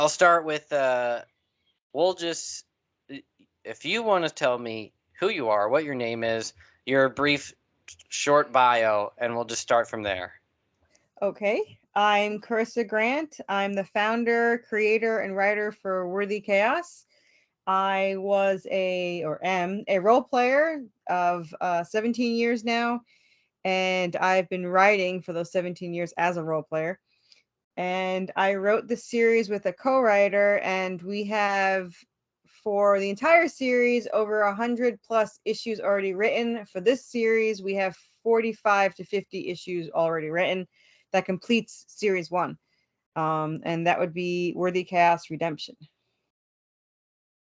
I'll start with we'll just, if you want to tell me who you are, what your name is, your brief short bio, and we'll just start from there. Okay, I'm Corissa Grant. I'm the founder, creator, and writer for Worthy Chaos. I was or am a role player of 17 years now, and I've been writing for those 17 years as a role player. And I wrote the series with a co-writer, and we have for the entire series over 100 plus issues already written. For this series, we have 45 to 50 issues already written that completes series one. And that would be Worthy Chaos Redemption.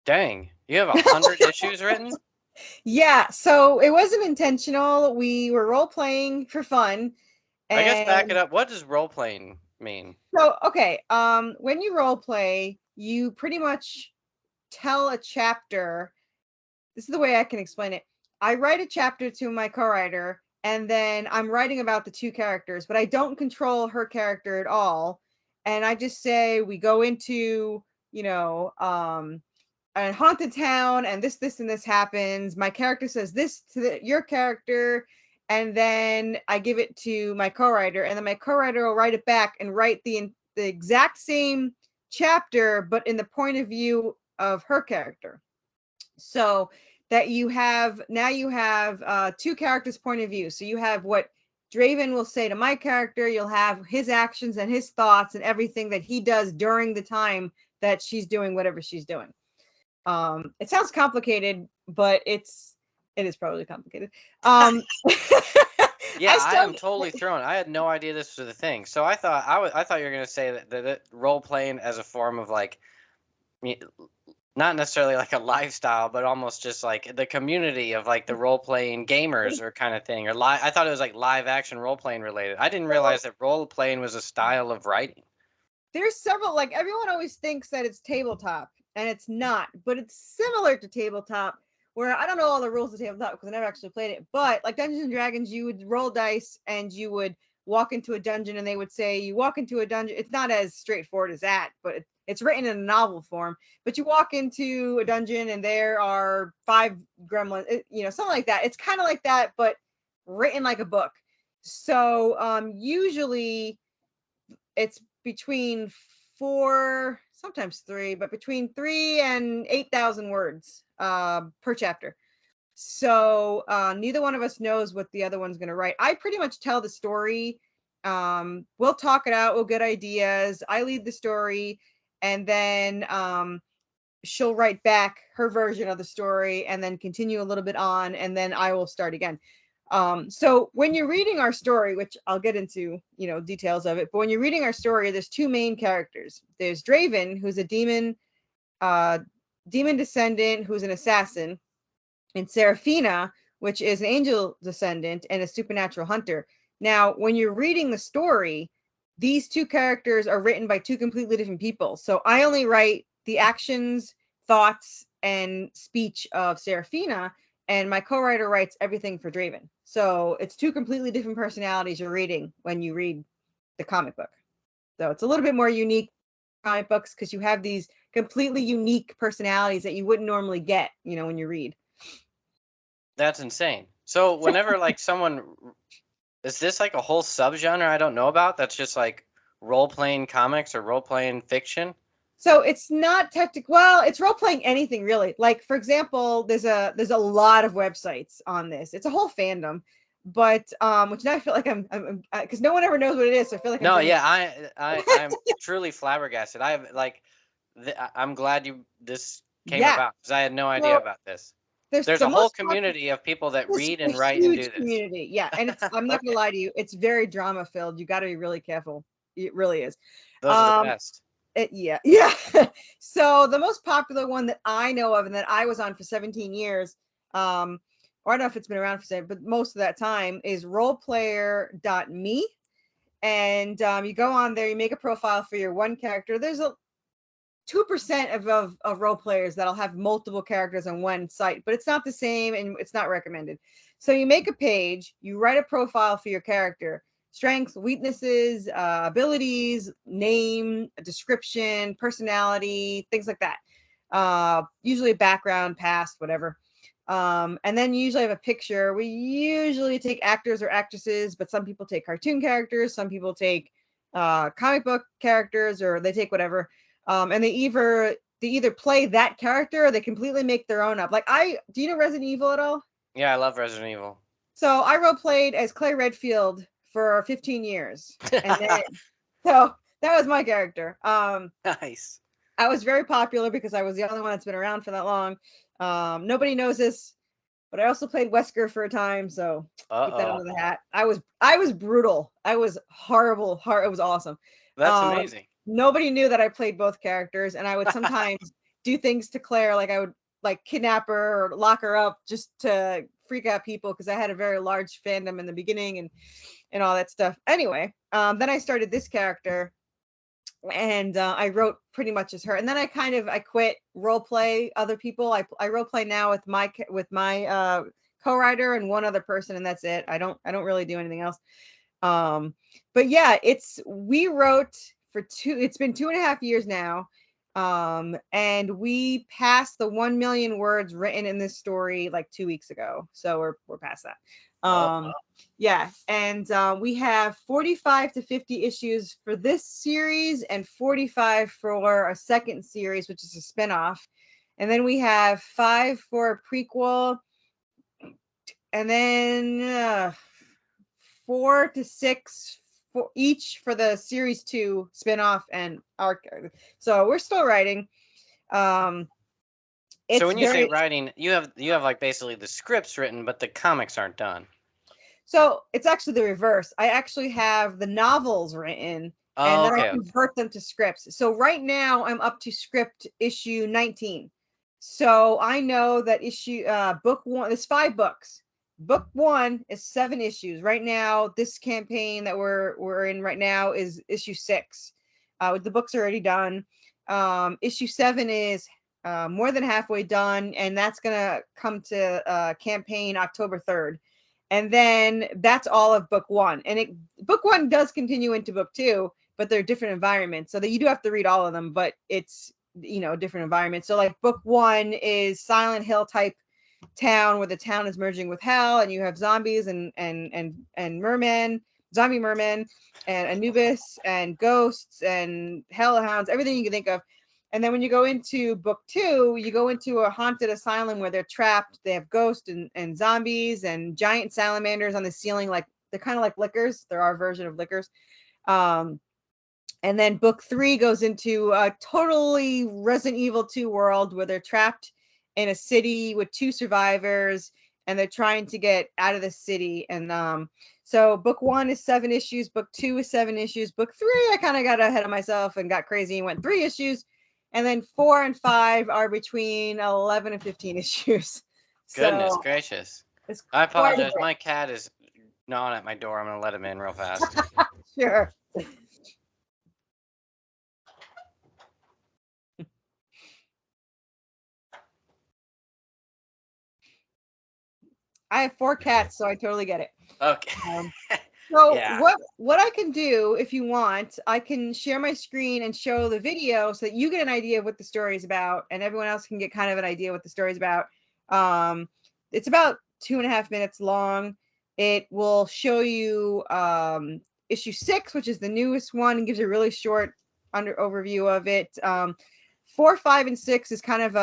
Dang, you have 100 issues written? Yeah, so it wasn't intentional. We were role playing for fun. I guess back it And up. What does role playing mean? so, okay, when you role play, you pretty much tell a chapter. This is the way I can explain it. I write a chapter to my co-writer, and then I'm writing about the two characters, but I don't control her character at all. And I just say we go into, you know, a haunted town, and this and this happens. My character says this to your character, and then I give it to my co-writer, and then my co-writer will write it back and write the exact same chapter, but in the point of view of her character. So that you have two characters' point of view. So you have what Draven will say to my character. You'll have his actions and his thoughts and everything that he does during the time that she's doing whatever she's doing. It sounds complicated, but it is probably complicated. Yeah, I I still am totally thrown. I had no idea this was a thing. So I thought you were gonna say that role playing as a form of like, not necessarily like a lifestyle, but almost just like the community of like the role playing gamers or kind of thing. Or I thought it was like live action role playing related. I didn't realize that role playing was a style of writing. there's several, like, everyone always thinks that it's tabletop, and it's not, but it's similar to tabletop, where I don't know all the rules of tabletop because I never actually played it, but like Dungeons and Dragons, you would roll dice and you would walk into a dungeon, and they would say you walk into a dungeon. It's not as straightforward as that, but it's written in a novel form. But you walk into a dungeon and there are five gremlins, something like that. It's kind of like that, but written like a book. So usually it's between four, sometimes three, but between 3 and 8,000 words per chapter. So neither one of us knows what the other one's going to write. I pretty much tell the story. We'll talk it out. We'll get ideas. I lead the story, and then she'll write back her version of the story, and then continue a little bit on, and then I will start again. So when you're reading our story, which I'll get into, details of it, but when you're reading our story, there's two main characters. There's Draven, who's a uh, demon descendant, who's an assassin, and Seraphina, which is an angel descendant and a supernatural hunter. Now, when you're reading the story, these two characters are written by two completely different people. So I only write the actions, thoughts, and speech of Seraphina, and my co-writer writes everything for Draven. So it's two completely different personalities you're reading when you read the comic book. So it's a little bit more unique comic books because you have these completely unique personalities that you wouldn't normally get, when you read. That's insane. So whenever like someone, is this like a whole subgenre I don't know about? That's just like role playing comics or role playing fiction. So it's not technical. Well, it's role playing anything really. Like for example, there's a lot of websites on this. It's a whole fandom, but which now I feel like I'm because no one ever knows what it is. So I feel like I'm No, bringing. yeah, I'm truly flabbergasted. I have like, I'm glad you this came Yeah. about because I had no idea So about this. there's There's the a whole most popular. community of people that There's read a and write and huge do this. community. Yeah, and it's. I'm not gonna Okay, lie to you. It's very drama filled. You got to be really careful. It really is. those are the Um, best. yeah. So the most popular one that I know of and that I was on for 17 years, or I don't know if it's been around for 7, but most of that time is roleplayer.me. And you go on there, you make a profile for your one character. There's a 2% of role players that'll have multiple characters on one site, but it's not the same and it's not recommended. So you make a page, you write a profile for your character. strengths, weaknesses, abilities, name, description, personality, things like that. Usually background, past, whatever. And then you usually have a picture. We usually take actors or actresses, but some people take cartoon characters, some people take comic book characters, or they take whatever. And they either play that character or they completely make their own up. Like do you know Resident Evil at all? Yeah, I love Resident Evil. So I role played as Clay Redfield for 15 years. And then so that was my character. Nice. I was very popular because I was the only one that's been around for that long. Nobody knows this, but I also played Wesker for a time, so keep that under the hat. I was brutal. I was horrible. It was awesome. That's amazing. Nobody knew that I played both characters, and I would sometimes do things to Claire, like I would like kidnap her or lock her up just to freak out people because I had a very large fandom in the beginning and all that stuff. Anyway, then I started this character, and I wrote pretty much as her. And then I quit role play other people. I role play now with my co-writer and one other person, and that's it. I don't really do anything else. But yeah, we wrote it's been 2.5 years now. And we passed the 1 million words written in this story like 2 weeks ago. So we're past that. Yeah. And we have 45 to 50 issues for this series and 45 for a second series, which is a spinoff. And then we have 5 for a prequel, and then 4 to 6 for each for the series 2 spinoff and our character. So we're still writing. So when you say writing, you have like basically the scripts written, but the comics aren't done. So it's actually the reverse. I actually have the novels written, and then I convert them to scripts. So right now I'm up to script issue 19. So I know that book 1, there's 5 books. Book 1 is 7 issues. Right now, this campaign that we're in right now is issue 6. The books are already done. Issue 7 is more than halfway done, and that's gonna come to campaign October 3rd. And then that's all of book 1. And book 1 does continue into book 2, but they're different environments. So that you do have to read all of them, but it's, different environments. So like book 1 is Silent Hill type town where the town is merging with hell, and you have zombies and mermen, zombie mermen, and Anubis and ghosts and hellhounds, everything you can think of. And then when you go into book 2, you go into a haunted asylum where they're trapped. They have ghosts and zombies and giant salamanders on the ceiling. Like they're kind of like lickers. They're our version of lickers. And then book 3 goes into a totally Resident Evil 2 world where they're trapped in a city with 2 survivors, and they're trying to get out of the city. And so book 1 is 7 issues. Book 2 is 7 issues. Book 3, I kind of got ahead of myself and got crazy and went 3 issues. And then 4 and 5 are between 11 and 15 issues. Goodness gracious. I apologize. My cat is gnawing at my door. I'm going to let him in real fast. Sure. I have 4 cats, so I totally get it. Okay. So yeah. What I can do, if you want, I can share my screen and show the video so that you get an idea of what the story is about, and everyone else can get kind of an idea what the story is about. It's about 2.5 minutes long. It will show you issue 6, which is the newest one, and gives a really short overview of it. 4, 5, and 6 is kind of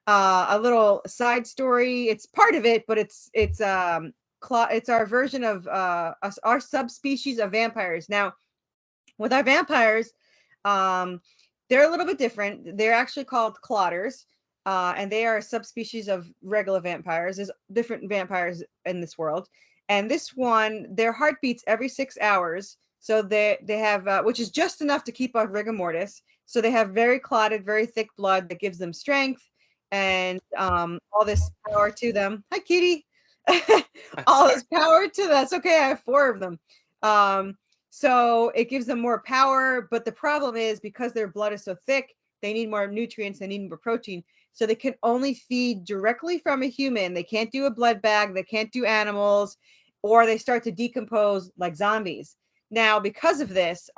a little side story. It's part of it, but it's our version of our subspecies of vampires. Now, with our vampires, they're a little bit different. They're actually called clotters, and they are a subspecies of regular vampires. There's different vampires in this world, and this one, their heart beats every 6 hours. So they have, which is just enough to keep off rigor mortis. So they have very clotted, very thick blood that gives them strength and all this power to them. Hi, kitty. All this power to them. That's okay. I have 4 of them. So it gives them more power, but the problem is because their blood is so thick, they need more nutrients, they need more protein. So they can only feed directly from a human. They can't do a blood bag, they can't do animals. or they start to decompose like zombies. Now, because of this,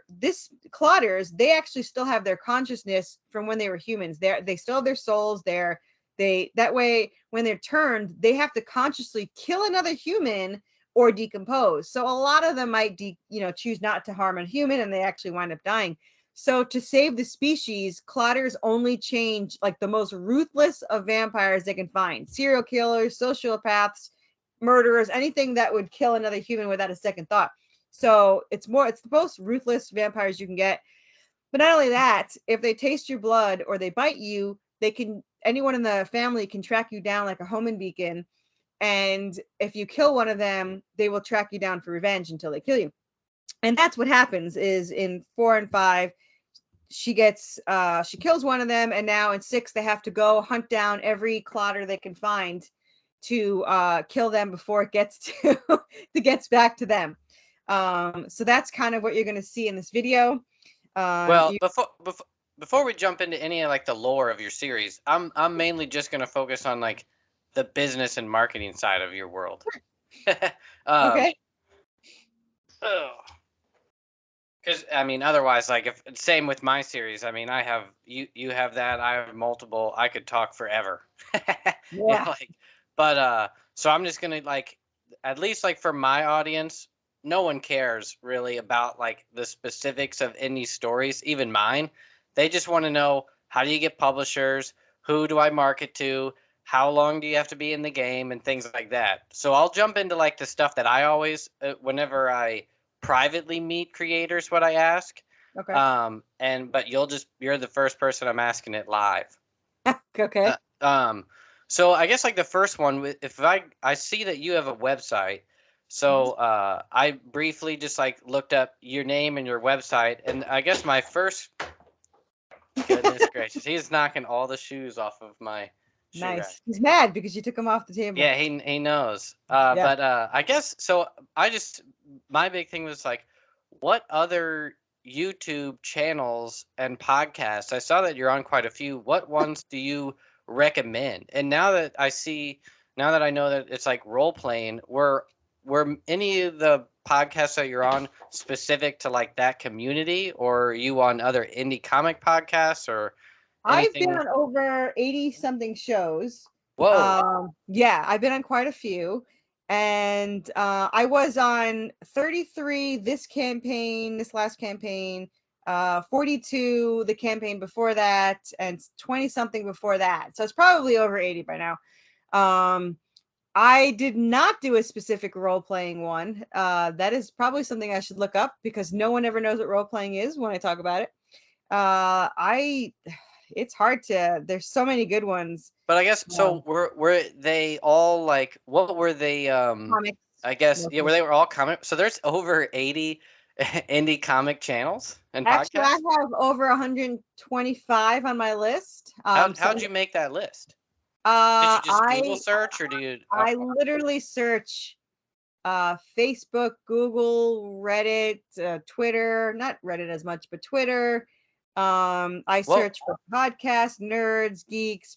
this clotters, they actually still have their consciousness from when they were humans. They still have their souls. That way when they're turned, they have to consciously kill another human or decompose. So a lot of them might choose not to harm a human, and they actually wind up dying. So to save the species, clotters only change like the most ruthless of vampires they can find: serial killers, sociopaths, murderers, anything that would kill another human without a second thought. So it's the most ruthless vampires you can get. But not only that, if they taste your blood or they bite you, anyone in the family can track you down like a homing beacon. And if you kill one of them, they will track you down for revenge until they kill you. And that's what happens is in 4 and 5, she kills one of them, and now in 6 they have to go hunt down every clotter they can find to kill them before it gets back to them. So that's kind of what you're going to see in this video. Well, before we jump into any of like the lore of your series, I'm mainly just going to focus on like the business and marketing side of your world. Okay. Because I mean, otherwise, like same with my series. I mean, I have you have that. I have multiple. I could talk forever. Yeah. So I'm just gonna like, at least like for my audience, no one cares really about like the specifics of any stories, even mine. They just want to know, how do you get publishers? Who do I market to? How long do you have to be in the game, and things like that. So I'll jump into like the stuff that I always, whenever I privately meet creators, what I ask. Okay. But you're the first person I'm asking it live. Okay. So I guess like the first one, if I see that you have a website, so I briefly just like looked up your name and your website, and I guess my first, goodness gracious, he's knocking all the shoes off of my shoe rack. Nice. He's mad because you took him off the table. Yeah, he knows. Yeah. But I guess so. My big thing was like, what other YouTube channels and podcasts? I saw that you're on quite a few. What ones do you recommend? And now that I know that it's like role playing, were any of the podcasts that you're on specific to like that community, or are you on other indie comic podcasts or anything? I've been on over 80 something shows. Whoa. Yeah, I've been on quite a few. And I was on 33 this last campaign, 42 the campaign before that, and 20 something before that. So it's probably over 80 by now. I did not do a specific role playing one. That is probably something I should look up because no one ever knows what role playing is when I talk about it. It's hard to, there's so many good ones. But I guess so. Were they all like? What were they? Comics. I guess yeah. Were they all comic? So there's over 80 indie comic channels and Actually, podcasts. I have over 125 on my list. How'd you make that list? Did you just Google search, or do you? I literally search Facebook, Google, Reddit, Twitter. Not Reddit as much, but Twitter. I search for podcasts, nerds, geeks,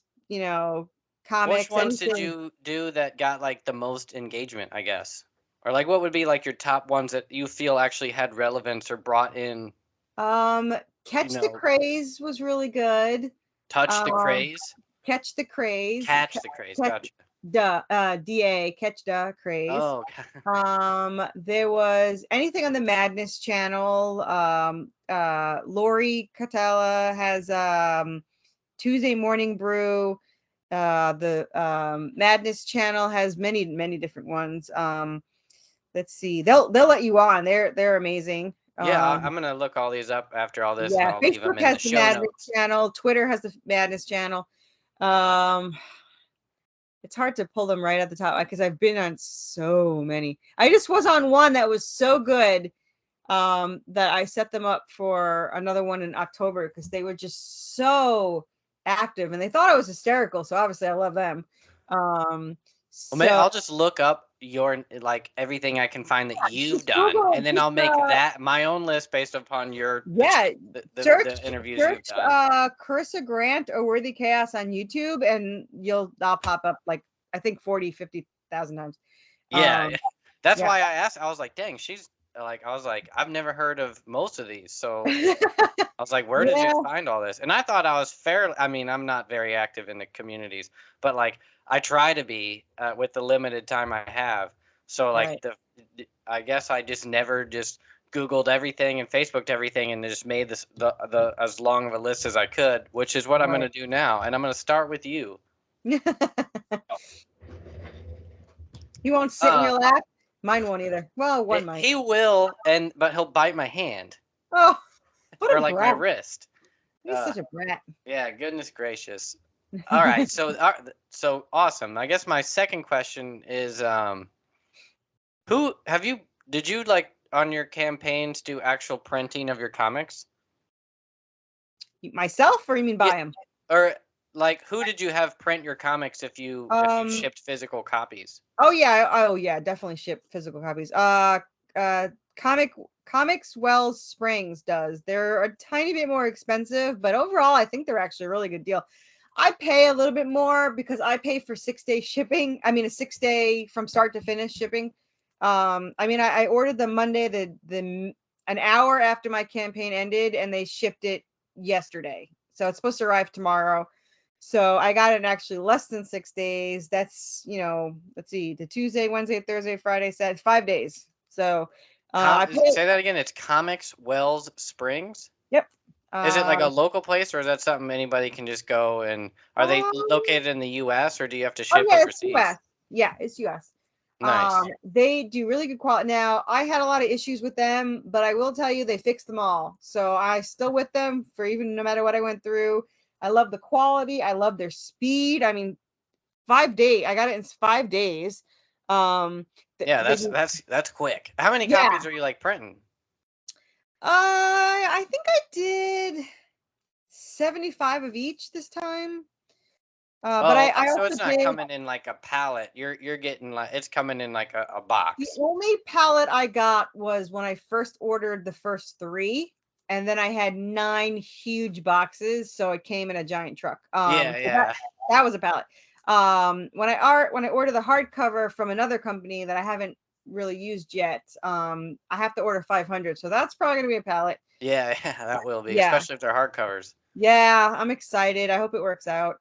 comics. Which ones did you do that got like the most engagement, I guess? Or like what would be like your top ones that you feel actually had relevance or brought in? Catch the Craze was really good. Touch the Craze? Catch the Craze. Catch the Craze, gotcha. DA, Catch the Craze. Oh, there was anything on the Madness channel. Lori Catella has Tuesday Morning Brew. The Madness channel has many different ones. Let's see. They'll let you on. They're amazing. Yeah, I'm gonna look all these up after all this. Yeah, and I'll leave them Facebook in has the the show Madness notes. channel. Twitter has the Madness channel. It's hard to pull them right at the top because I've been on so many. I just was on one that was so good that I set them up for another one in October because they were just so active and they thought I was hysterical. So obviously I love them. Well, maybe I'll just look up your like everything I can find that you've done, and then I'll make that my own list based upon your the interviews you've done. Corissa Grant or Worthy Chaos on YouTube, and I'll pop up like I think 40,000-50,000 times. Yeah. That's Yeah. why I asked. I was like, dang, she's like, I was like, I've never heard of most of these. So I was like, where did you Yeah. find all this? And I thought I was fairly, I mean, I'm not very active in the communities, but like I try to be with the limited time I have. So like Right. I guess I just never just Googled everything and Facebooked everything and just made this the as long of a list as I could, which is what I'm going to Right. do now. And I'm going to start with you. He won't sit in Uh, your lap. Mine won't either. Well, one might. he will, but he'll bite my hand Oh, what or a like my brat. wrist. He's Uh, such a brat. yeah, goodness gracious. All right, so awesome. I guess my second question is, who have you? Did you like on your campaigns do actual printing of your comics? Myself, or you mean Yeah, buy him? or like who did you have print your comics if you Um. shipped physical copies? Oh yeah. Oh yeah. Definitely ship physical copies. Uh. Comics Wells Springs does. They're a tiny bit more expensive, but overall, I think they're actually a really good deal. I pay a little bit more because I pay for 6 day shipping. I mean, a 6 day from start to finish shipping. I mean, I ordered them Monday, an hour after my campaign ended, and they shipped it yesterday. So it's supposed to arrive tomorrow. So I got it in actually less than 6 days. That's, let's see, the Tuesday, Wednesday, Thursday, Friday, Saturday, 5 days. So I pay. Say that again. It's Comics Wells Springs. Yep. Is it like a Um, local place, or is that something anybody can just go and are they um, located in the U.S. or do you have to oh ship yeah, it's US. overseas? Yeah, it's US. Nice. They do really good quality. Now, I had a lot of issues with them, but I will tell you they fixed them all. So I still with them for even no matter what I went through. I love the quality. I love their speed. I mean, 5 days. I got it in 5 days. Um, Yeah, they that's quick. How many yeah. copies are you like printing? I think I did 75 of each this time. But Oh, I okay. So also it's not did. coming in like a pallet. You're getting like it's coming in like a The box. only palette I got was when I first ordered the first three, and then I had 9 huge boxes, so it came in a giant truck. Yeah, So that yeah. that was a palette. When I order the hardcover from another company that I haven't really used yet, I have to order 500, so that's probably gonna be a palette. Yeah, yeah, that will be, Yeah, especially if they're hardcovers. yeah, I'm excited. I hope it works out.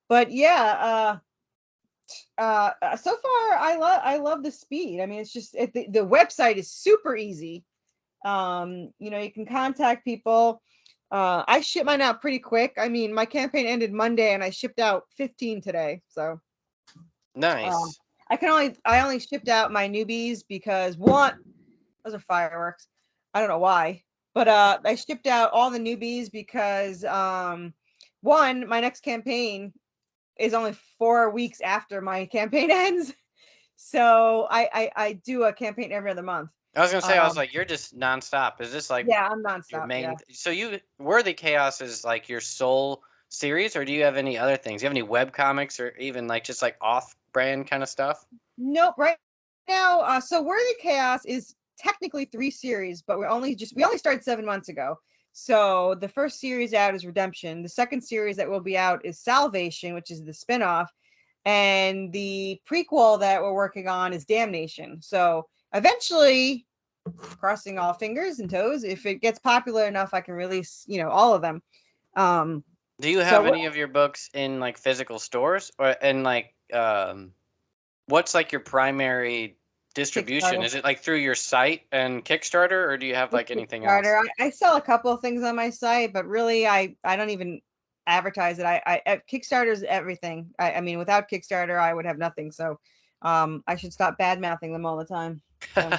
But yeah, so far I love the speed. I mean, it's just the website is super easy. You can contact people. I ship mine out pretty quick. I mean, my campaign ended Monday and I shipped out 15 today. So um Nice. I only shipped out my newbies because one, those are fireworks. I don't know why. But I shipped out all the newbies because one, my next campaign is only 4 weeks after my campaign ends. So I do a campaign every other month. I was gonna say, I was Um, like, you're just nonstop. Is this like yeah, I'm your nonstop. Yeah. main? So you Worthy Chaos is like your sole series, or do you have any other things? Do you have any web comics or even like just like off-brand kind of stuff? Nope. Right now, so Worthy Chaos is technically 3 series, but we only started 7 months ago. So the first series out is Redemption. The second series that will be out is Salvation, which is the spinoff, and the prequel that we're working on is Damnation. So eventually, crossing all fingers and toes, if it gets popular enough, I can release all of them. Um, Do you so have any of your books in like physical stores or and like what's like your primary distribution? Kickstarter. Is it like through your site and Kickstarter, or do you have With like anything else? Kickstarter, I sell a couple of things on my site, but really, I don't even advertise it. Kickstarter is everything. I mean, without Kickstarter, I would have nothing. So, I should stop bad mouthing them all the time. So,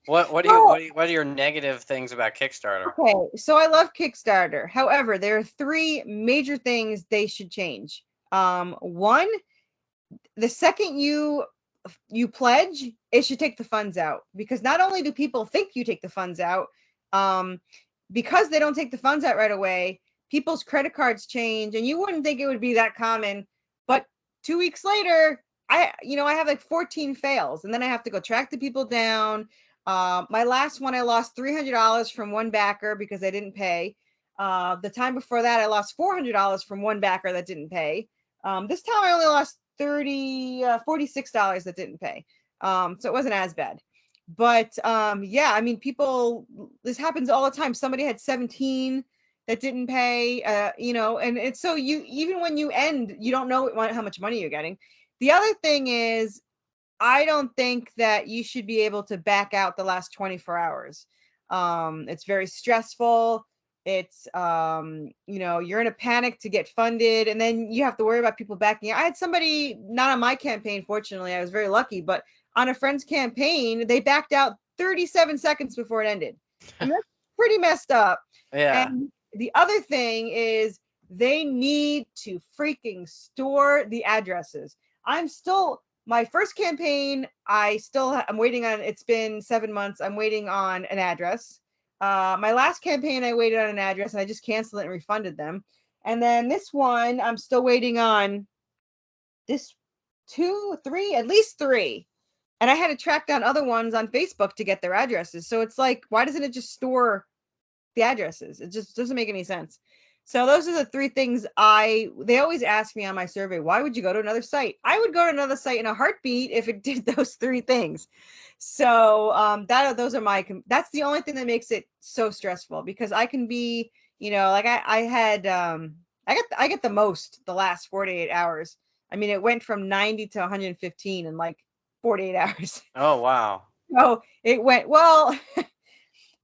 well, What are your negative things about Kickstarter? okay. So I love Kickstarter. However, there are 3 major things they should change. One, the second you pledge, it should take the funds out, because not only do people think you take the funds out, um, because they don't take the funds out right away, people's credit cards change, and you wouldn't think it would be that common, but 2 weeks later, I have like 14 fails, and then I have to go track the people down. My last one, I lost $300 from one backer because they didn't pay. The time before that, I lost $400 from one backer that didn't pay. This time I only lost $46 that didn't pay. So it wasn't as bad. But yeah, I mean, this happens all the time. Somebody had 17 that didn't pay, and it's so even when you end, you don't know how much money you're getting. The other thing is, I don't think that you should be able to back out the last 24 hours. It's very stressful. It's you're in a panic to get funded, and then you have to worry about people backing out. I had somebody, not on my campaign, fortunately, I was very lucky, but on a friend's campaign, they backed out 37 seconds before it ended. I mean, that's pretty messed up. Yeah. And the other thing is, they need to freaking store the addresses. My first campaign, I'm waiting on, it's been 7 months. I'm waiting on an address. My last campaign, I waited on an address and I just canceled it and refunded them. And then this one, I'm still waiting on this at least three. And I had to track down other ones on Facebook to get their addresses. So it's like, why doesn't it just store the addresses? It just doesn't make any sense. So those are the three things they always ask me on my survey, why would you go to another site? I would go to another site in a heartbeat if it did those three things. So that's the only thing that makes it so stressful, because I can be, like I had, I get the most the last 48 hours. I mean, it went from 90 to 115 in like 48 hours. Oh, wow. So it went, well,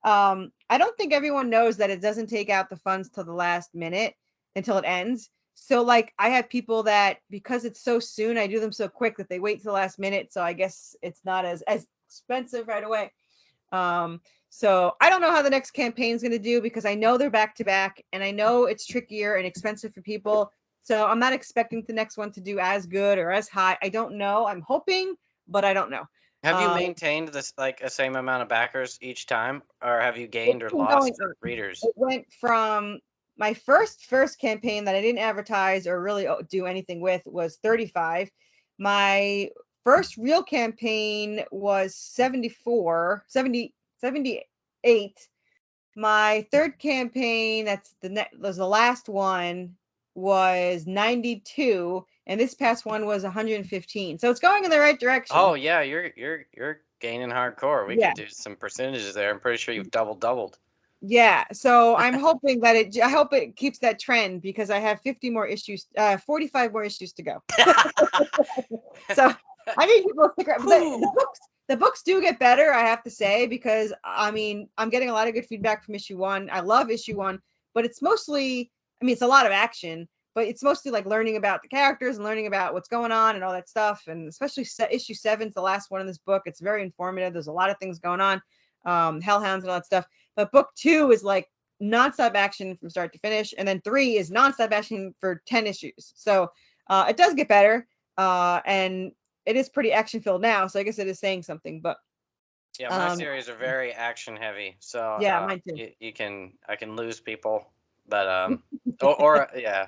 I don't think everyone knows that it doesn't take out the funds till the last minute until it ends. So like I have people that, because it's so soon, I do them so quick that they wait till the last minute. So I guess it's not as expensive right away. So I don't know how the next campaign is going to do, because I know they're back to back and I know it's trickier and expensive for people. So I'm not expecting the next one to do as good or as high. I don't know. I'm hoping, but I don't know. Have you maintained this like a same amount of backers each time, or have you gained or lost readers? It went from my first campaign that I didn't advertise or really do anything with was 35. My first real campaign was 78. My third campaign, was the last one, was 92, and this past one was 115. So it's going in the right direction. Oh yeah, you're gaining hardcore. We could do some percentages there. I'm pretty sure you've doubled. Yeah, so I'm hoping that I hope it keeps that trend, because I have 45 more issues to go. So I need people to stick around. The books do get better, I have to say, because I mean, I'm getting a lot of good feedback from issue 1. I love issue 1, but it's mostly, I mean, it's a lot of action, but it's mostly like learning about the characters and learning about what's going on and all that stuff. And especially issue 7's the last one in this book. It's very informative. There's a lot of things going on, hellhounds and all that stuff. But book 2 is like nonstop action from start to finish, and then 3 is nonstop action for 10 issues. So it does get better, and it is pretty action filled now. So I guess it is saying something. But yeah, my series are very action heavy. So yeah, mine too. I can lose people, but or yeah.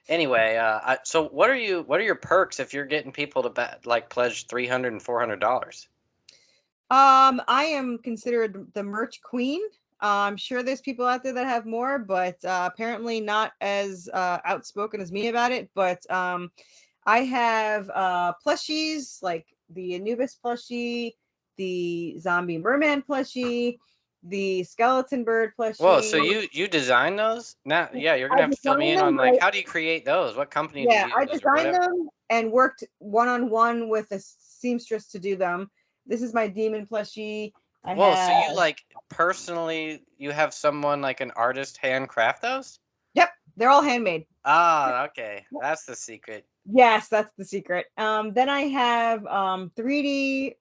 Anyway, so what are your perks if you're getting people to pledge $300 and $400? I am considered the merch queen. I'm sure there's people out there that have more, but apparently not as outspoken as me about it. But I have plushies, like the Anubis plushie, the zombie merman plushie, the skeleton bird plushie. Whoa, so you design those? Now, yeah, you're gonna have to fill me in on like how do you create those? What company do you use? I designed them and worked one-on-one with a seamstress to do them. This is my demon plushie. So you like personally, you have someone like an artist handcraft those? Yep, they're all handmade. Ah, okay, that's the secret. Yes, that's the secret. Then I have 3D,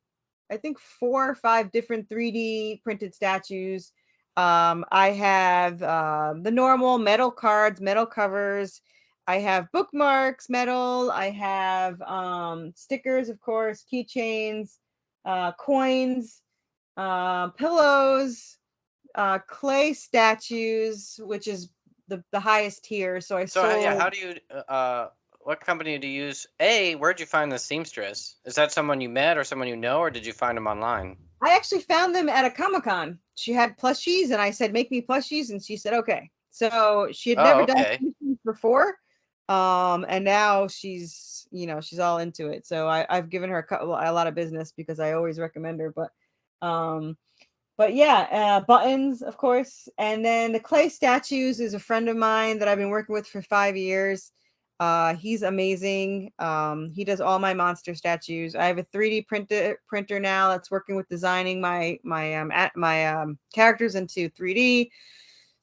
I think 4 or 5 different 3D printed statues. I have the normal metal cards, metal covers. I have bookmarks, metal. I have stickers, of course, keychains, coins, pillows, clay statues, which is the highest tier. So yeah, how do you what company do you use? Where'd you find the seamstress? Is that someone you met or someone you know, or did you find them online? I actually found them at a Comic-Con. She had plushies, and I said, make me plushies, and she said, okay. So she had never done plushies before. And now she's, she's all into it. So I've given her a lot of business because I always recommend her. But yeah, buttons, of course. And then the clay statues is a friend of mine that I've been working with for 5 years. He's amazing. He does all my monster statues. I have a 3D printer now that's working with designing my characters into 3D.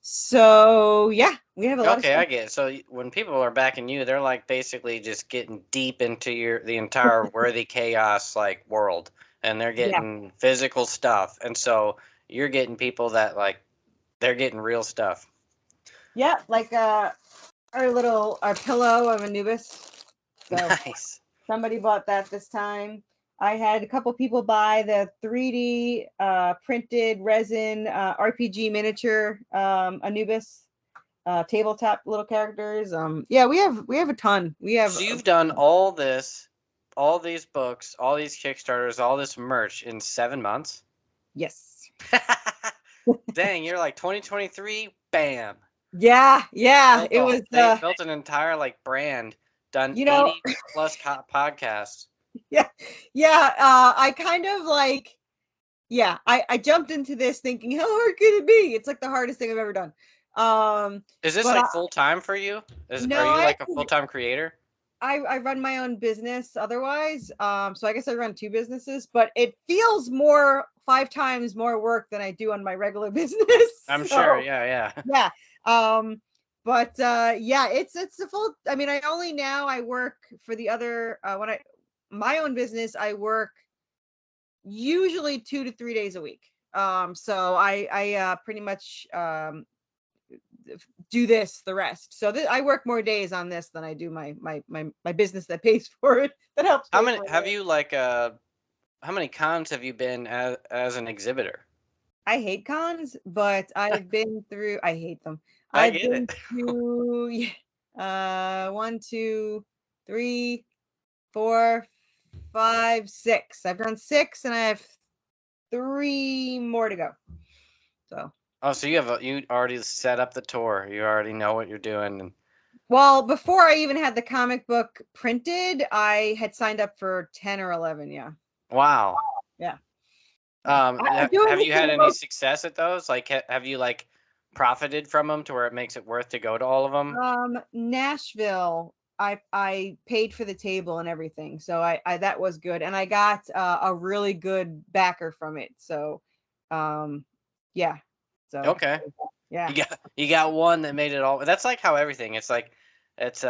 So yeah, we have a lot of Okay, I stuff. get it. So when people are backing you, they're like basically just getting deep into the entire worthy chaos like world, and they're Yeah, getting physical stuff, and so you're getting people that like they're getting real stuff. yeah, like our pillow of Anubis. So Nice. somebody bought that this time. I had a couple people buy the 3D printed resin RPG miniature Anubis tabletop little characters. Yeah, we have a ton. We have So you've done all this, all these books, all these Kickstarters, all this merch in 7 months. yes. Dang, you're like 2023, bam. Yeah, Built it was built an entire like brand, done you know 80 plus podcasts. yeah, yeah, I kind of like yeah, I jumped into this thinking how hard could it be? It's like the hardest thing I've ever done. Is this But like full time for you? Are no, you I like a actually full-time creator? I run my own business otherwise. So I guess I run two businesses, but it feels more 5 times more work than I do on my regular business. I'm sure. So Yeah, yeah. yeah. But yeah, it's a full, I mean, I only now I work for the other when I my own business, I work usually 2 to 3 days a week. So I pretty much do this the rest. So I work more days on this than I do my business that pays for it, that helps How pay many for have it. you like how many cons have you been as an exhibitor? I hate cons, but I hate them. I I've get been it. to one, two, three, four, five, six. I've done six and I have three more to go. So Oh, so you already set up the tour. You already know what you're doing. And well, before I even had the comic book printed, I had signed up for 10 or 11. Yeah. wow. Yeah. Yeah. I'm doing Have this you for had the any most. success at those? Like, have you like profited from them to where it makes it worth to go to all of them? Nashville, I paid for the table and everything, so I that was good, and I got a really good backer from it. So, yeah, so Okay. yeah, You got one that made it all. That's like how everything. It's like it's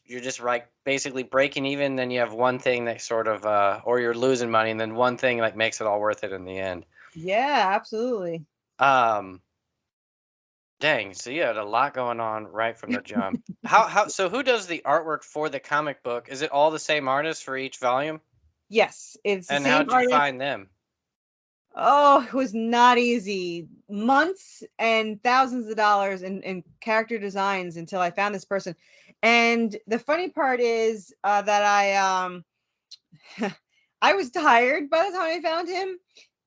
you're just like basically breaking even. Then you have one thing that sort of or you're losing money, and then one thing like makes it all worth it in the end. yeah, absolutely. Um, dang. So you had a lot going on right from the jump. How so? Who does the artwork for the comic book? Is it all the same artist for each volume? Yes, it's the And same how'd you artist. find them? Oh, it was not easy. Months and thousands of dollars in character designs until I found this person. And the funny part is that I was tired by the time I found him.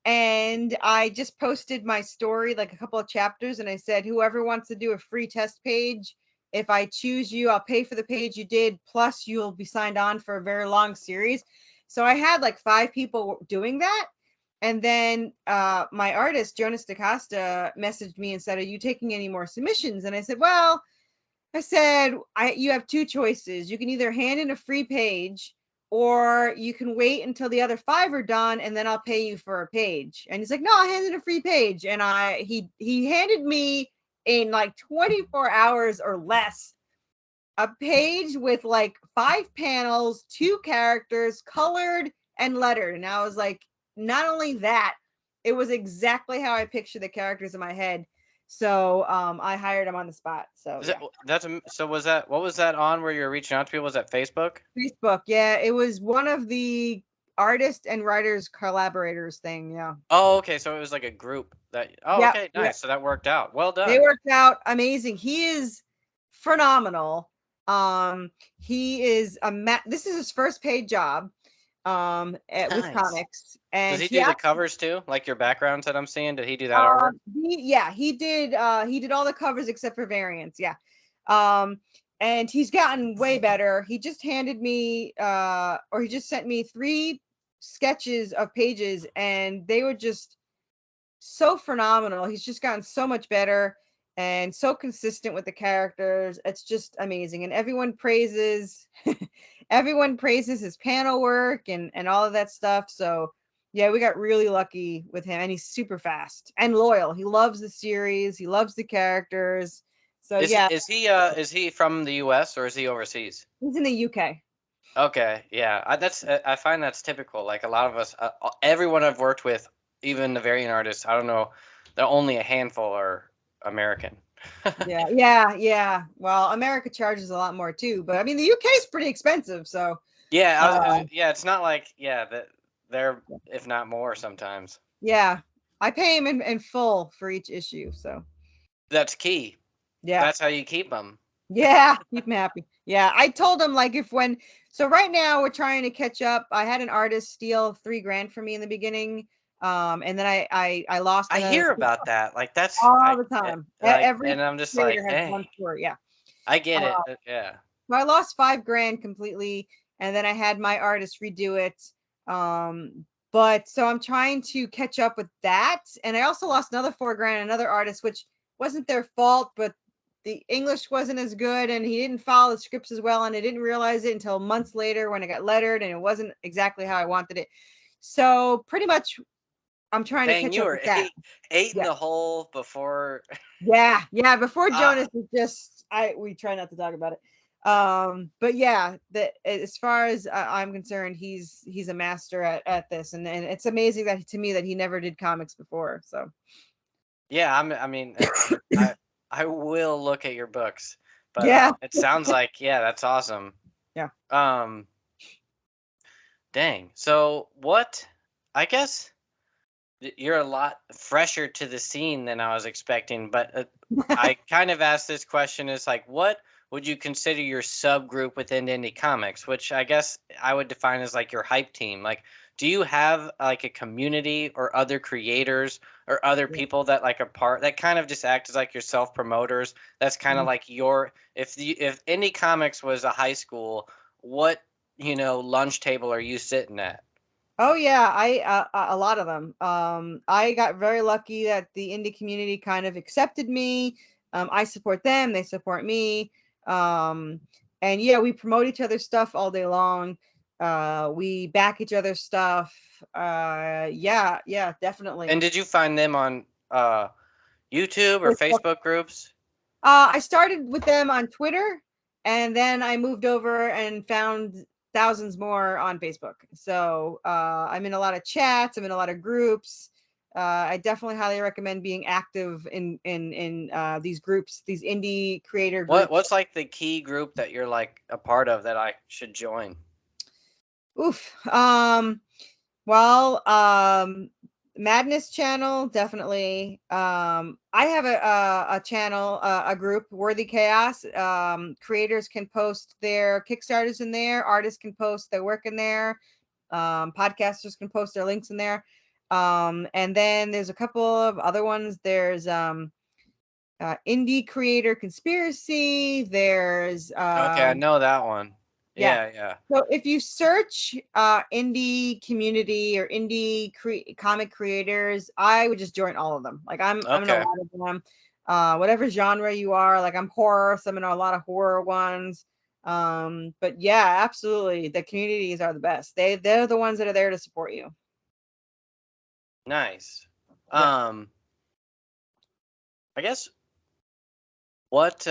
And I just posted my story, like a couple of chapters, and I said, whoever wants to do a free test page, if I choose you, I'll pay for the page you did, plus you'll be signed on for a very long series. So I had like 5 people doing that. And then my artist, Jonas DaCosta, messaged me and said, are you taking any more submissions? And I said, well, you have two choices. You can either hand in a free page or you can wait until the other 5 are done and then I'll pay you for a page. And he's like, no, I'll hand in a free page. And he handed me in like 24 hours or less a page with like 5 panels, 2 characters, colored and lettered. And I was like, not only that, it was exactly how I pictured the characters in my head. So I hired him on the spot. So Is yeah. that so? Was that what was that on where you were reaching out to people? Was that Facebook? Facebook. Yeah, it was one of the artist and writers collaborators thing. Yeah. Oh, okay. So it was like a group that. Oh, Yep. okay, Yep. nice. So that worked out. Well They done. worked out amazing. He is phenomenal. He is this is his first paid job with Nice. comics, Does and he he do the actually covers too? Like your backgrounds that I'm seeing? Did he do that artwork? he did all the covers except for variants. Yeah. Um and he's gotten way better. He just handed me or he just sent me 3 sketches of pages, and they were just so phenomenal. He's just gotten so much better and so consistent with the characters. It's just amazing. And everyone praises everyone praises his panel work and all of that stuff. So yeah, we got really lucky with him, and he's super fast and loyal. He loves the series, he loves the characters. So yeah, is he from the US or is he overseas? he's in the UK. Okay, yeah, I find that's typical. Like a lot of us, everyone I've worked with, even the variant artists, I don't know, there only a handful are American. Yeah. Well, America charges a lot more too, but I mean the UK is pretty expensive, so Yeah, yeah, it's not like that they're if not more sometimes. yeah. I pay him in full for each issue, so That's key. yeah. That's how you keep them. Yeah, keep him happy. Yeah, I told him like if when so right now we're trying to catch up. I had an artist steal $3,000 from me in the beginning, and then I lost I another hear about that. Like that's all the time. like, Every and I'm just like, creator has one dang, story. Yeah, I get it. uh, Yeah. so I lost $5,000 completely, and then I had my artist redo it. But so I'm trying to catch up with that, and I also lost another $4,000, another artist, which wasn't their fault, but the English wasn't as good, and he didn't follow the scripts as well, and I didn't realize it until months later when it got lettered, and it wasn't exactly how I wanted it. So pretty much, I'm trying to Dang, catch you up were with that. eight in Yeah, the hole before. yeah. Before Ah, Jonas was just, we try not to talk about it. But yeah, that as far as I'm concerned, he's a master at this, and it's amazing that to me that he never did comics before. So yeah. I mean, I will look at your books, but yeah, it sounds like yeah, that's awesome. yeah. Um, dang. So what? I guess you're a lot fresher to the scene than I was expecting, but I kind of asked this question is like, what would you consider your subgroup within indie comics? Which I guess I would define as like your hype team. Like, do you have like a community or other creators or other people that like are part that kind of just act as like your self promoters? That's kind of Mhm. like your if indie comics was a high school, what lunch table are you sitting at? Oh yeah, I a lot of them. I got very lucky that the indie community kind of accepted me. I support them, they support me. Um, and yeah, we promote each other's stuff all day long. We back each other's stuff. Yeah, And definitely. did you find them on YouTube or Facebook. Facebook groups? I started with them on Twitter, and then I moved over and found thousands more on Facebook. So I'm in a lot of chats. I'm in a lot of groups. I definitely highly recommend being active in these groups, these indie creator groups. What's like the key group that you're like a part of that I should join? Oof. Well, Madness channel definitely. I have a channel, a group, Worthy Chaos. Creators can post their Kickstarters in there. Artists can post their work in there. Podcasters can post their links in there. And then there's a couple of other ones. There's Indie Creator Conspiracy. There's Okay, I know that one. yeah. Yeah, yeah. So if you search indie community or indie comic creators, I would just join all of them. Like I'm in a Okay. lot of them. Whatever genre you are, like I'm horror, so I'm in a lot of horror ones. But yeah, absolutely. The communities are the best. They're the ones that are there to support you. Nice. Yeah. I guess what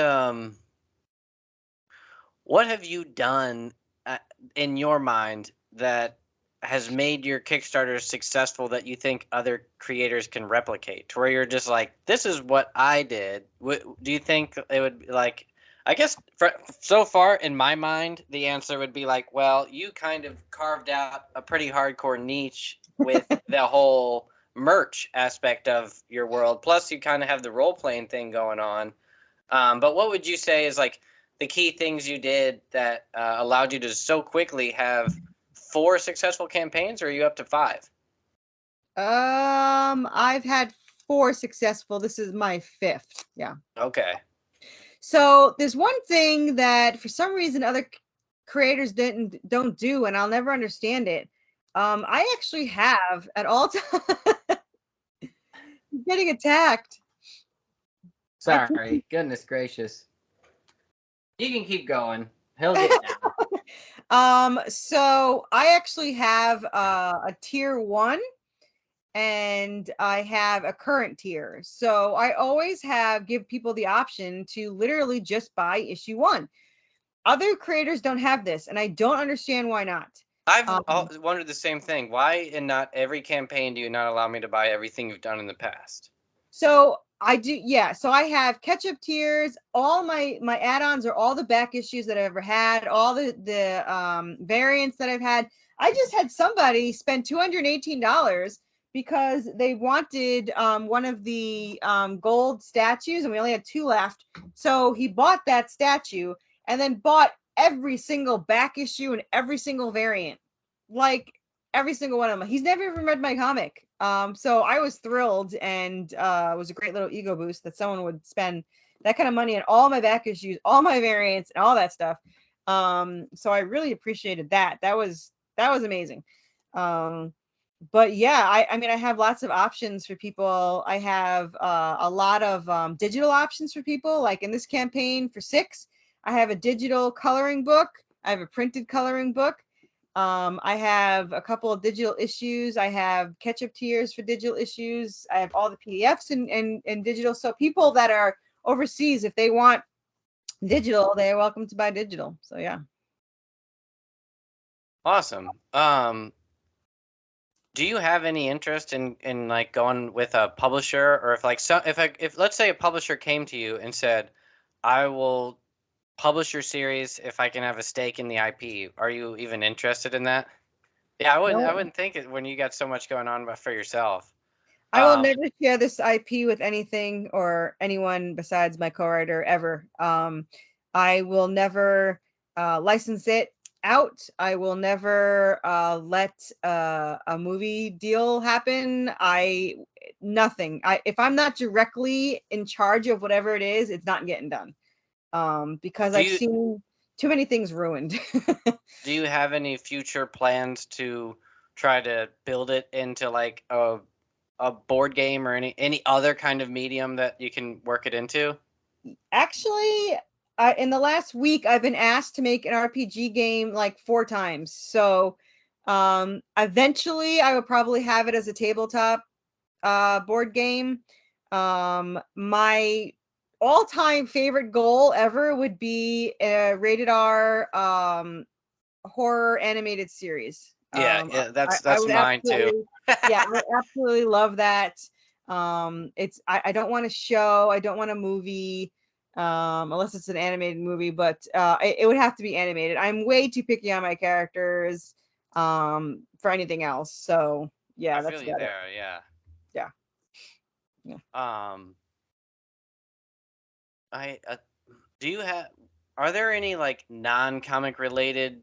what have you done uh, in your mind that has made your Kickstarter successful that you think other creators can replicate? To where you're just like, this is what I did. Do you think it would be like? I guess so far in my mind, the answer would be like, well, you kind of carved out a pretty hardcore niche with the whole merch aspect of your world. Plus, you kind of have the role playing thing going on. But what would you say is like the key things you did that allowed you to so quickly have 4 successful campaigns, or are you up to 5? I've had 4 successful. This is my 5th. Yeah. Okay. So there's one thing that for some reason other creators don't do, and I'll never understand it. I actually have at all times getting attacked. Sorry, goodness gracious. You can keep going. He'll get down. So I actually have a tier 1 and I have a current tier. So I always give people the option to literally just buy issue 1. Other creators don't have this, and I don't understand why not. I've wondered the same thing. Why in not every campaign do you not allow me to buy everything you've done in the past? So I do, yeah. So I have catch-up tiers. All my add-ons are all the back issues that I've ever had, all the variants that I've had. I just had somebody spend $218 because they wanted one of the gold statues, and we only had 2 left. So he bought that statue and then bought every single back issue and every single variant, like every single one of them. He's never even read my comic. So I was thrilled, and it was a great little ego boost that someone would spend that kind of money on all my back issues, all my variants, and all that stuff. So I really appreciated that. That was amazing. But yeah, I mean, I have lots of options for people. I have a lot of digital options for people. Like in this campaign for 6, I have a digital coloring book. I have a printed coloring book. I have a couple of digital issues. I have catch-up tiers for digital issues. I have all the PDFs and digital. So people that are overseas, if they want digital, they are welcome to buy digital. So yeah. Awesome. Do you have any interest in like going with a publisher, or if like if let's say a publisher came to you and said, I will publish your series if I can have a stake in the IP. Are you even interested in that? Yeah, I wouldn't think it when you got so much going on for yourself. I will never share this IP with anything or anyone besides my co-writer ever. I will never license it out. I will never let a movie deal happen. Nothing. If I'm not directly in charge of whatever it is, it's not getting done. Because I've seen too many things ruined. Do you have any future plans to try to build it into like a board game or any other kind of medium that you can work it into? Actually, in the last week, I've been asked to make an RPG game like 4 times. So eventually I would probably have it as a tabletop board game. My all-time favorite goal ever would be a rated R horror animated series. Yeah, that's I would mine too. Yeah, I would absolutely love that. I don't want a show, I don't want a movie, unless it's an animated movie, but it would have to be animated. I'm way too picky on my characters for anything else. So yeah, I feel you there. Yeah. Do you have? Are there any like non-comic related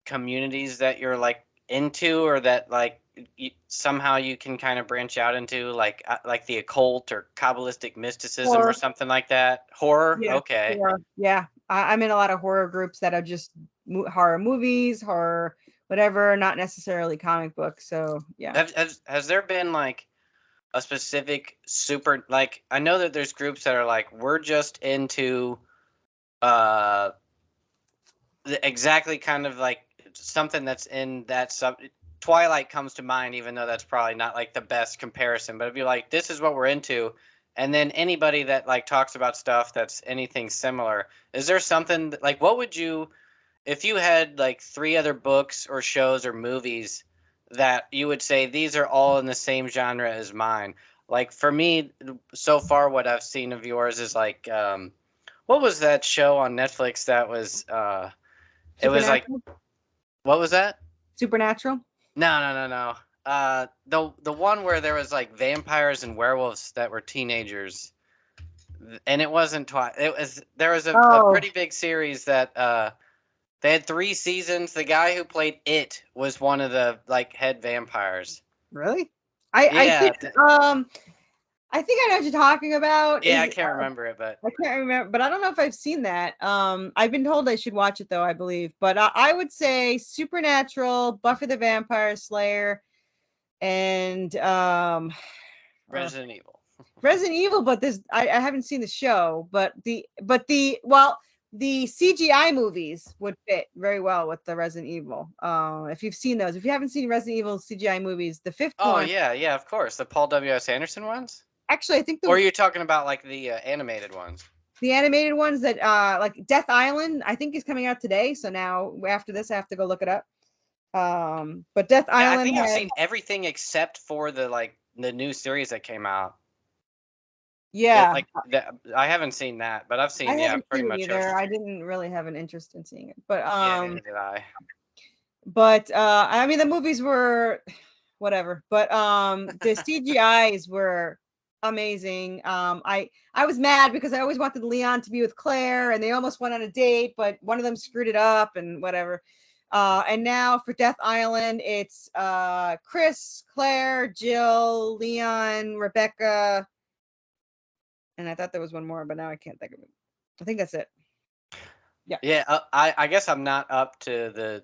communities that you're like into, or that like somehow you can kind of branch out into, like the occult or Kabbalistic mysticism or something like that? Horror? Yeah, Okay. horror. Yeah, I'm in a lot of horror groups that are just horror movies, horror, whatever, not necessarily comic books. So yeah. Has there been like a specific super, like, I know that there's groups that are like, we're just into exactly kind of like something that's in that sub. Twilight comes to mind, even though that's probably not like the best comparison, but it'd be like, this is what we're into. And then anybody that like talks about stuff that's anything similar, is there something like, what would you, if you had like 3 other books or shows or movies that you would say these are all in the same genre as mine? Like for me, so far what I've seen of yours is like, what was that show on Netflix that was it was like, what was that? Supernatural? No. The one where there was like vampires and werewolves that were teenagers, and it wasn't there was a pretty big series that they had 3 seasons. The guy who played it was one of the like head vampires. Really? Yeah. I think I know what you're talking about. Yeah, I can't remember it, but I can't remember, but I don't know if I've seen that. I've been told I should watch it though, I believe. But I would say Supernatural, Buffy the Vampire Slayer, and Resident Evil. Resident Evil. But I haven't seen the show, but the CGI movies would fit very well with the Resident Evil. If you've seen those, if you haven't seen Resident Evil CGI movies, the fifth Oh one, yeah, of course, the Paul W.S. Anderson ones. actually, I think Or are you talking about like the animated ones? the animated ones that like Death Island, I think is coming out today. So now after this, I have to go look it up. But Death Yeah, I Island think I've has, seen everything except for the new series that came out. yeah, Like that, I haven't seen that, but I've I seen haven't pretty seen it much either. everything. I didn't really have an interest in seeing it, but Yeah, neither did I. I mean the movies were whatever, but the CGIs were amazing. I was mad because I always wanted Leon to be with Claire, and they almost went on a date, but one of them screwed it up and whatever. And now for Death Island, it's Chris, Claire, Jill, Leon, Rebecca, and I thought there was one more, but now I can't think of it. I think that's it. Yeah. Yeah, I guess I'm not up to the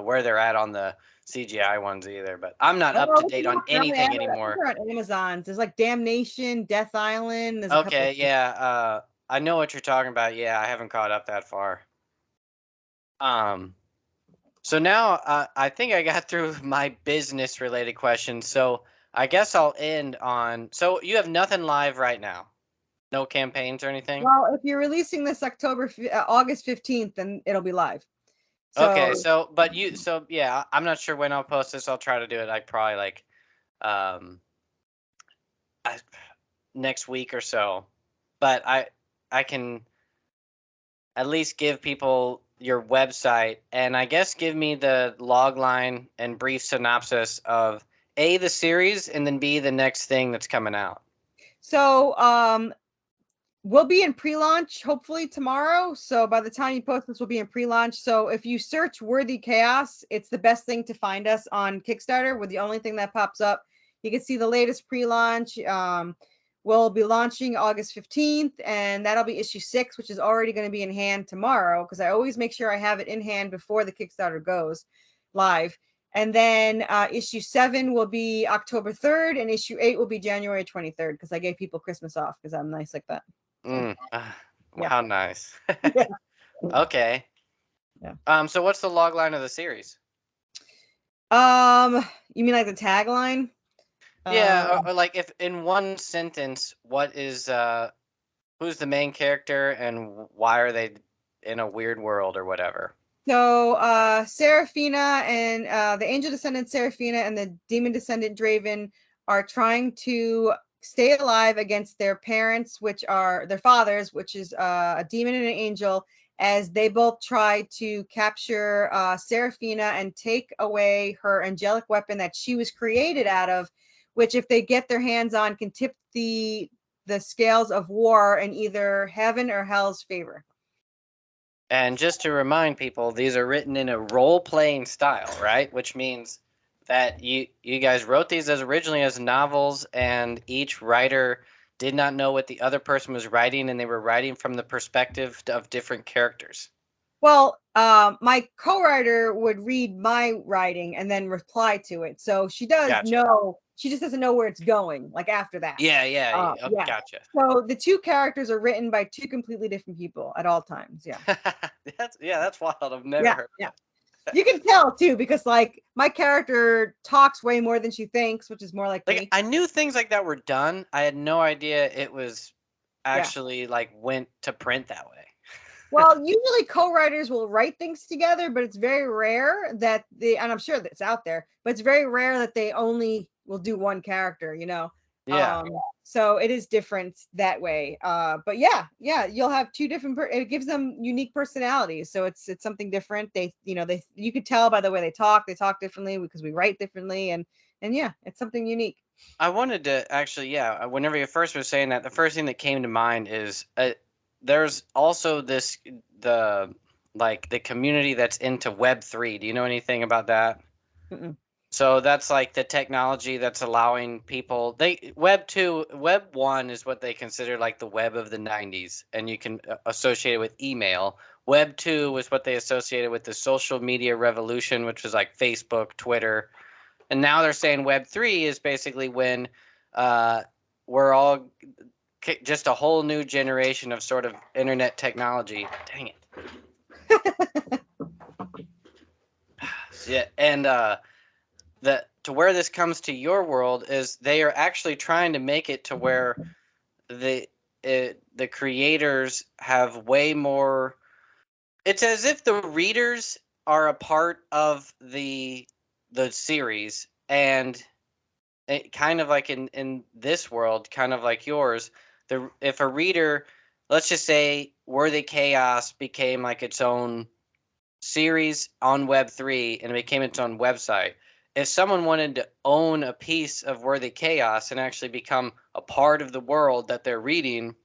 where they're at on the CGI ones either, but I'm not up to date on anything anymore. They're on Amazon. There's like Damnation, Death Island. There's a couple. Okay, yeah, I know what you're talking about. Yeah, I haven't caught up that far. So now I think I got through my business related questions. So I guess I'll end on. So you have nothing live right now, no campaigns or anything. Well, if you're releasing this August 15th, then it'll be live. Okay, So so yeah, I'm not sure when I'll post this. I'll try to do it like probably like um next week or so. But I can at least give people your website and I guess give me the log line and brief synopsis of A, the series, and then B, the next thing that's coming out. we'll be in pre-launch hopefully tomorrow. So by the time you post this, we'll be in pre-launch. So if you search Worthy Chaos, it's the best thing to find us on Kickstarter. We're the only thing that pops up. You can see the latest pre-launch. We'll be launching August 15th, and that'll be issue 6, which is already going to be in hand tomorrow because I always make sure I have it in hand before the Kickstarter goes live. And then issue 7 will be October 3rd, and issue 8 will be January 23rd because I gave people Christmas off because I'm nice like that. Wow, Yeah. nice. Yeah. Okay. Yeah. So what's the log line of the series? You mean like the tagline? Yeah, or like if in one sentence, what is who's the main character and why are they in a weird world or whatever? So Seraphina and the angel descendant Seraphina and the demon descendant Draven are trying to stay alive against their parents, which are their fathers, which is a demon and an angel, as they both try to capture Seraphina and take away her angelic weapon that she was created out of, which if they get their hands on can tip the scales of war in either heaven or hell's favor. And just to remind people, these are written in a role-playing style, right? Which means that you guys wrote these as originally as novels, and each writer did not know what the other person was writing, and they were writing from the perspective of different characters. Well, my co-writer would read my writing and then reply to it. So she does know, she just doesn't know where it's going, like after that. Yeah. Gotcha. So the two characters are written by two completely different people at all times. Yeah. That's wild. I've never heard. Yeah. You can tell too, because like my character talks way more than she thinks, which is more like me. I knew things like that were done. I had no idea it was actually like went to print that way. Well, usually co-writers will write things together, but it's very rare that and I'm sure that's out there, but it's very rare that they only will do one character, you know? Yeah. So it is different that way. But yeah, you'll have two different, it gives them unique personalities. So it's something different. You could tell by the way they talk differently because we write differently and yeah, it's something unique. I wanted to actually, whenever you first were saying that, the first thing that came to mind is there's also the community that's into Web3. Do you know anything about that? Mm-mm. So that's like the technology that's allowing people. Web 1 is what they consider like the web of the 90s, and you can associate it with email. Web 2 was what they associated with the social media revolution, which was like Facebook, Twitter. And now they're saying Web 3 is basically when uh, we're all just a whole new generation of sort of internet technology. Dang it. Yeah, and to where this comes to your world is they are actually trying to make it to where the creators have way more. It's as if the readers are a part of the series, and it kind of like in this world, kind of like yours, if a reader, let's just say Worthy Chaos became like its own series on Web3 and it became its own website. If someone wanted to own a piece of Worthy Chaos and actually become a part of the world that they're reading,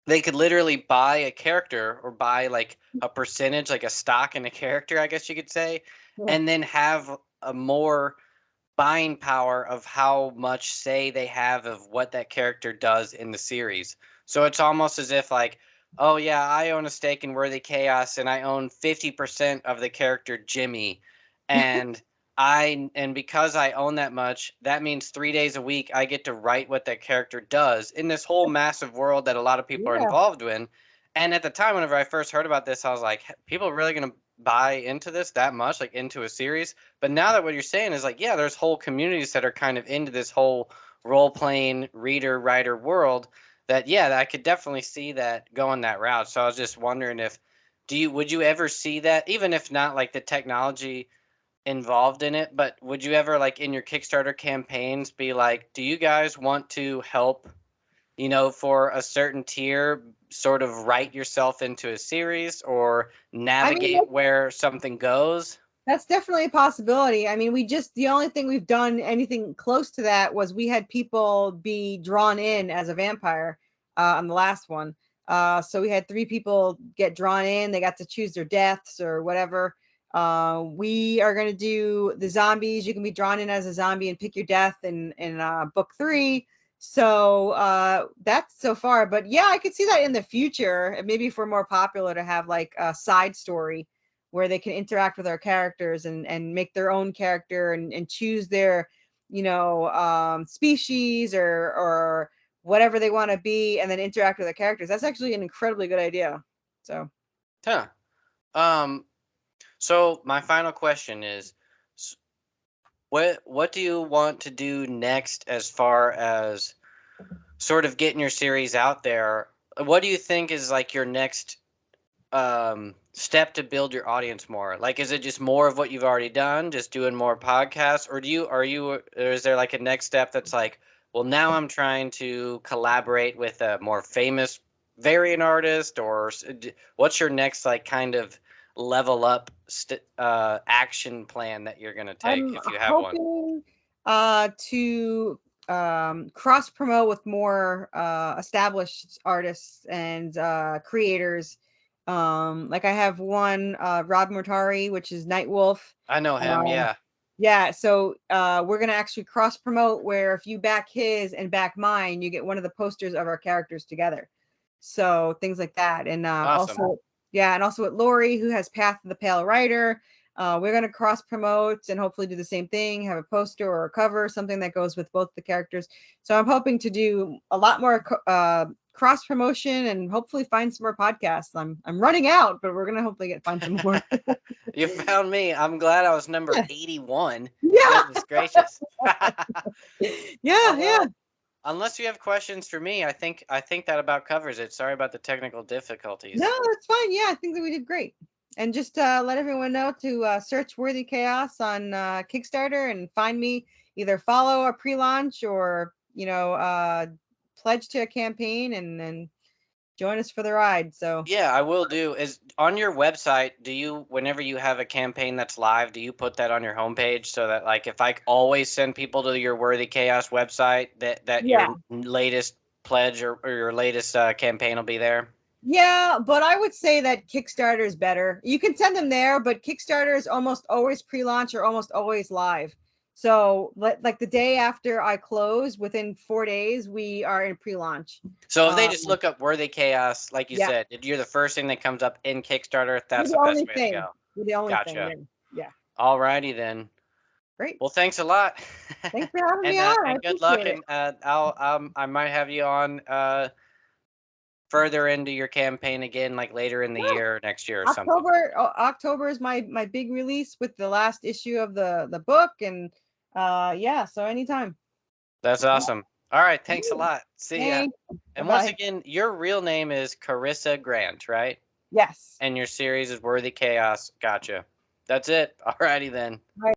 they could literally buy a character or buy like a percentage, like a stock in a character, I guess you could say, Yeah. and then have a more buying power of how much say they have of what that character does in the series. So it's almost as if like, oh yeah, I own a stake in Worthy Chaos and I own 50% of the character Jimmy. And because I own that much, that means 3 days a week I get to write what that character does in this whole massive world that a lot of people are Yeah. involved in. And at the time, whenever I first heard about this, I was like, people are really gonna buy into this that much, like into a series? But now that what you're saying is like, yeah, there's whole communities that are kind of into this whole role playing reader writer world. That yeah, I could definitely see that going that route. So I was just wondering if would you ever see that, even if not like the technology involved in it, but would you ever like in your Kickstarter campaigns be like, do you guys want to help, for a certain tier, sort of write yourself into a series or I mean, navigate where something goes? that's definitely a possibility. I mean, the only thing we've done anything close to that was we had people be drawn in as a vampire on the last one. So we had 3 people get drawn in. They got to choose their deaths or whatever. We are going to do the zombies. You can be drawn in as a zombie and pick your death in book 3. So that's so far. But yeah, I could see that in the future. Maybe if we're more popular to have like a side story where they can interact with our characters and make their own character and choose their species or whatever they want to be and then interact with their characters. That's actually an incredibly good idea. So Huh. Um, so my final question is, what do you want to do next as far as sort of getting your series out there? What do you think is like your next step to build your audience more? Like, is it just more of what you've already done, just doing more podcasts, or or is there like a next step that's like, well, now I'm trying to collaborate with a more famous variant artist, or what's your next like kind of level up action plan that you're gonna take I'm if you have one? hoping to cross promote with more established artists and creators. Like I have one, Rob Mortari, which is Nightwolf. I know him, Um, yeah. yeah, so we're gonna actually cross promote where if you back his and back mine, you get one of the posters of our characters together. So things like that, and Awesome. also yeah, and also with Lori, who has Path of the Pale Rider. We're gonna cross promote and hopefully do the same thing, have a poster or a cover, something that goes with both the characters. So I'm hoping to do a lot more cross promotion and hopefully find some more podcasts. I'm running out, but we're gonna hopefully find some more. You found me. I'm glad I was number Yeah, 81. yeah, Goodness gracious. yeah, yeah. Well, unless you have questions for me, I think that about covers it. Sorry about the technical No, difficulties. that's fine. Yeah, I think that we did great. And just let everyone know to search Worthy Chaos on Kickstarter and find me. Either follow a pre-launch or pledge to a campaign and join us for the ride. So Yeah, I will do. Is on your website, whenever you have a campaign that's live, do you put that on your homepage so that like if I always send people to your Worthy Chaos website, that yeah, your latest pledge or your latest campaign will be there? yeah, but I would say that Kickstarter is better. You can send them there, but Kickstarter is almost always pre-launch or almost always live. So like the day after I close, within 4 days, we are in pre-launch. So if they just look up Worthy Chaos, like you Yeah. said, if you're the first thing that comes up in Kickstarter, that's We're the the best only way to thing. go. We're the only Gotcha. thing. Yeah. Alrighty then. Great. Well, thanks a lot. Thanks for having me on. I And good luck. appreciate And I might have you on further into your campaign again, like later in the Yeah. year, next year or something. October is my big release with the last issue of the book, and yeah, so anytime. That's awesome. All right, thanks a lot. See ya. Thanks. And once Bye-bye. again, your real name is Corissa Grant, right? Yes. And your series is Worthy Chaos. Gotcha. That's it. Alrighty then. Bye.